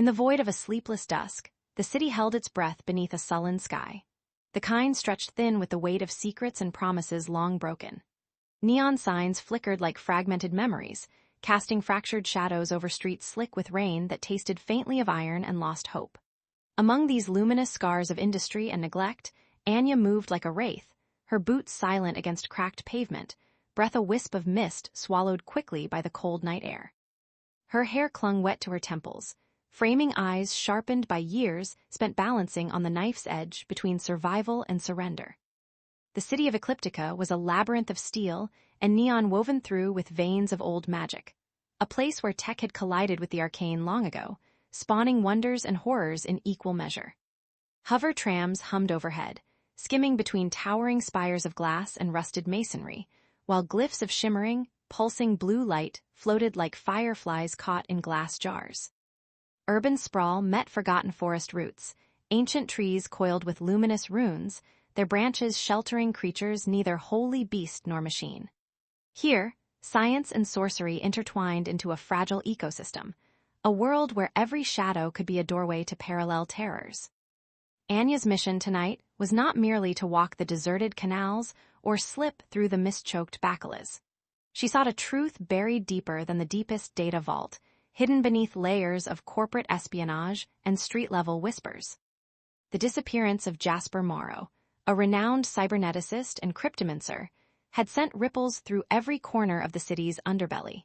In the void of a sleepless dusk, the city held its breath beneath a sullen sky. The kind stretched thin with the weight of secrets and promises long broken. Neon signs flickered like fragmented memories, casting fractured shadows over streets slick with rain that tasted faintly of iron and lost hope. Among these luminous scars of industry and neglect, Anya moved like a wraith, her boots silent against cracked pavement, breath a wisp of mist swallowed quickly by the cold night air. Her hair clung wet to her temples, framing eyes sharpened by years spent balancing on the knife's edge between survival and surrender. The city of Ecliptica was a labyrinth of steel and neon woven through with veins of old magic, a place where tech had collided with the arcane long ago, spawning wonders and horrors in equal measure. Hover trams hummed overhead, skimming between towering spires of glass and rusted masonry, while glyphs of shimmering, pulsing blue light floated like fireflies caught in glass jars. Urban sprawl met forgotten forest roots, ancient trees coiled with luminous runes, their branches sheltering creatures neither wholly beast nor machine. Here, science and sorcery intertwined into a fragile ecosystem, a world where every shadow could be a doorway to parallel terrors. Anya's mission tonight was not merely to walk the deserted canals or slip through the mist-choked bacillas. She sought a truth buried deeper than the deepest data vault, hidden beneath layers of corporate espionage and street-level whispers. The disappearance of Jasper, a renowned cyberneticist and cryptomancer, had sent ripples through every corner of the city's underbelly.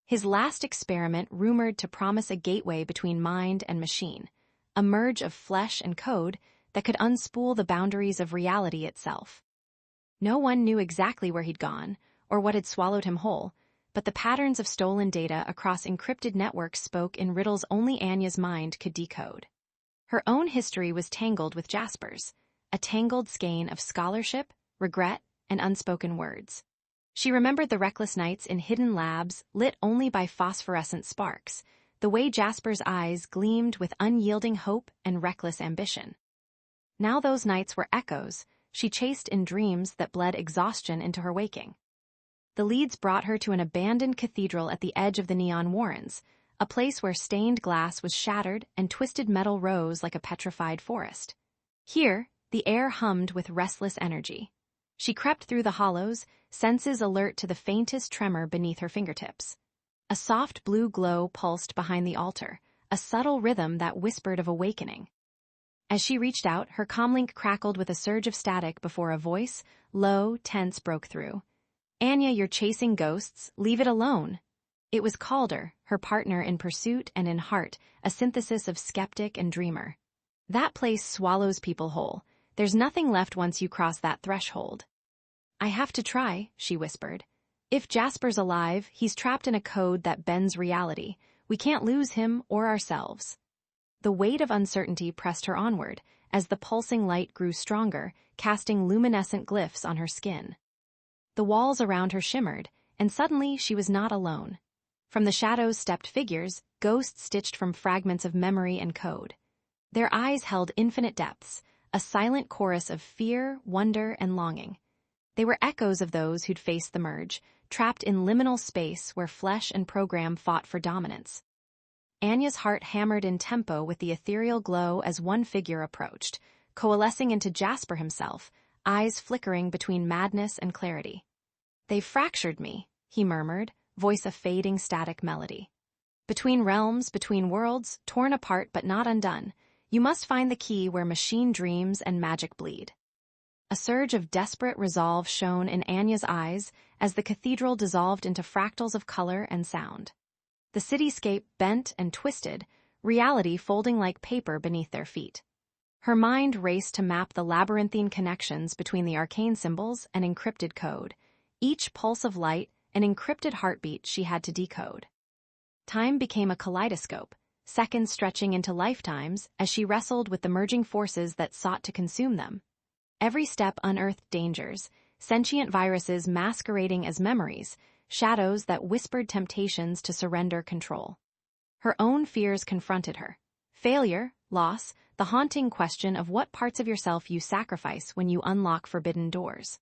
His last experiment rumored to promise a gateway between mind and machine, a merge of flesh and code that could unspool the boundaries of reality itself. No one knew exactly where he'd gone or what had swallowed him whole, but the patterns of stolen data across encrypted networks spoke in riddles only Anya's mind could decode. Her own history was tangled with Jasper's, a tangled skein of scholarship, regret, and unspoken words. She remembered the reckless nights in hidden labs lit only by phosphorescent sparks, the way Jasper's eyes gleamed with unyielding hope and reckless ambition. Now those nights were echoes she chased in dreams that bled exhaustion into her waking. The leads brought her to an abandoned cathedral at the edge of the neon warrens, a place where stained glass was shattered and twisted metal rose like a petrified forest. Here, the air hummed with restless energy. She crept through the hollows, senses alert to the faintest tremor beneath her fingertips. A soft blue glow pulsed behind the altar, a subtle rhythm that whispered of awakening. As she reached out, her comlink crackled with a surge of static before a voice, low, tense, broke through. "Anya, you're chasing ghosts. Leave it alone." It was Calder, her partner in pursuit and in heart, a synthesis of skeptic and dreamer. "That place swallows people whole. There's nothing left once you cross that threshold." "I have to try," she whispered. "If Jasper's alive, he's trapped in a code that bends reality. We can't lose him or ourselves." The weight of uncertainty pressed her onward, as the pulsing light grew stronger, casting luminescent glyphs on her skin. The walls around her shimmered, and suddenly she was not alone. From the shadows stepped figures, ghosts stitched from fragments of memory and code. Their eyes held infinite depths, a silent chorus of fear, wonder, and longing. They were echoes of those who'd faced the merge, trapped in liminal space where flesh and program fought for dominance. Anya's heart hammered in tempo with the ethereal glow as one figure approached, coalescing into Jasper himself, eyes flickering between madness and clarity. "They've fractured me," he murmured, voice a fading static melody. "Between realms, between worlds, torn apart but not undone, you must find the key where machine dreams and magic bleed." A surge of desperate resolve shone in Anya's eyes as the cathedral dissolved into fractals of color and sound. The cityscape bent and twisted, reality folding like paper beneath their feet. Her mind raced to map the labyrinthine connections between the arcane symbols and encrypted code, each pulse of light an encrypted heartbeat she had to decode. Time became a kaleidoscope, seconds stretching into lifetimes as she wrestled with the merging forces that sought to consume them. Every step unearthed dangers, sentient viruses masquerading as memories, shadows that whispered temptations to surrender control. Her own fears confronted her. Failure, loss, the haunting question of what parts of yourself you sacrifice when you unlock forbidden doors.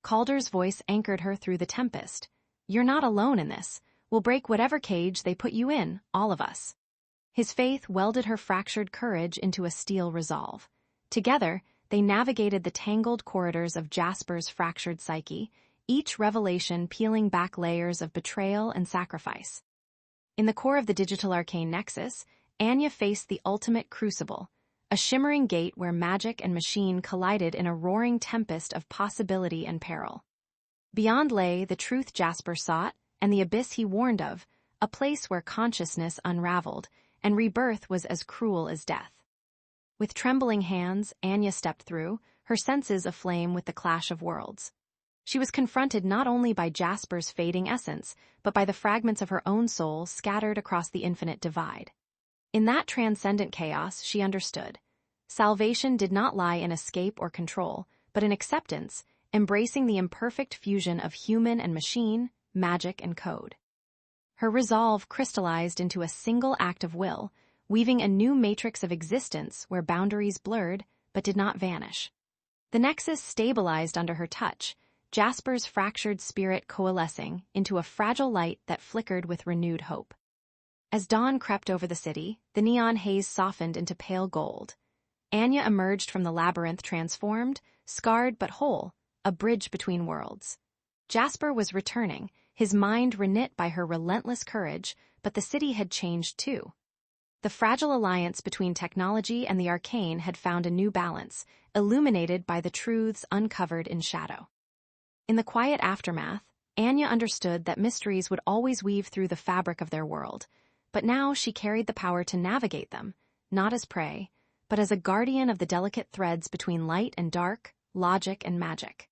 Calder's voice anchored her through the tempest. "You're not alone in this. We'll break whatever cage they put you in, all of us." His faith welded her fractured courage into a steel resolve. Together, they navigated the tangled corridors of Jasper's fractured psyche, each revelation peeling back layers of betrayal and sacrifice. In the core of the digital arcane nexus, Anya faced the ultimate crucible, a shimmering gate where magic and machine collided in a roaring tempest of possibility and peril. Beyond lay the truth Jasper sought and the abyss he warned of, a place where consciousness unraveled and rebirth was as cruel as death. With trembling hands, Anya stepped through, her senses aflame with the clash of worlds. She was confronted not only by Jasper's fading essence, but by the fragments of her own soul scattered across the infinite divide. In that transcendent chaos, she understood. Salvation did not lie in escape or control, but in acceptance, embracing the imperfect fusion of human and machine, magic and code. Her resolve crystallized into a single act of will, weaving a new matrix of existence where boundaries blurred but did not vanish. The nexus stabilized under her touch, Jasper's fractured spirit coalescing into a fragile light that flickered with renewed hope. As dawn crept over the city, the neon haze softened into pale gold. Anya emerged from the labyrinth transformed, scarred but whole, a bridge between worlds. Jasper was returning, his mind reknit by her relentless courage, but the city had changed too. The fragile alliance between technology and the arcane had found a new balance, illuminated by the truths uncovered in shadow. In the quiet aftermath, Anya understood that mysteries would always weave through the fabric of their world, but now she carried the power to navigate them, not as prey, but as a guardian of the delicate threads between light and dark, logic and magic.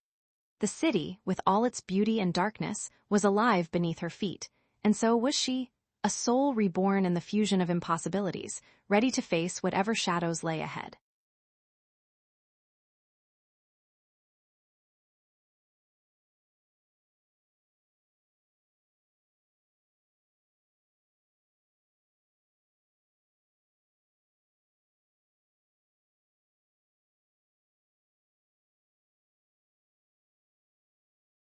The city, with all its beauty and darkness, was alive beneath her feet, and so was she, a soul reborn in the fusion of impossibilities, ready to face whatever shadows lay ahead.